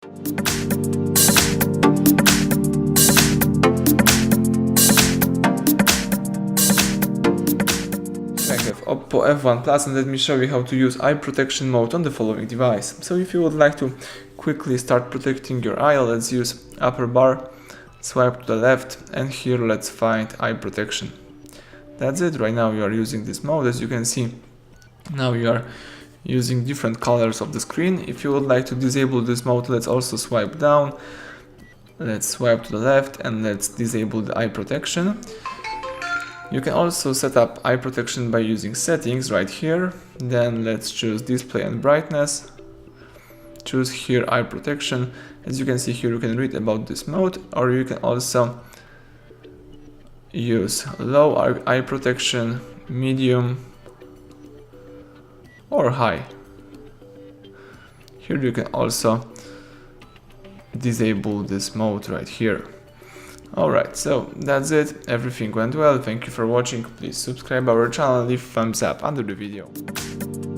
I have OPPO F1 Plus, and let me show you how to use eye protection mode on the following device. So if you would like to quickly start protecting your eye, let's use upper bar, swipe to the left, and here let's find eye protection. That's it. Right now you are using this mode. As you can see, now you are using different colors of the screen. If you would like to disable this mode, let's also swipe down, let's swipe to the left, and let's disable the eye protection. You can also set up eye protection by using settings right here. Then let's choose display and brightness, choose here eye protection. As you can see here, you can read about this mode, or you can also use low eye protection, medium, or high. Here you can also disable this mode right here. Alright, so that's it. Everything went well. Thank you for watching. Please subscribe our channel, leave thumbs up under the video.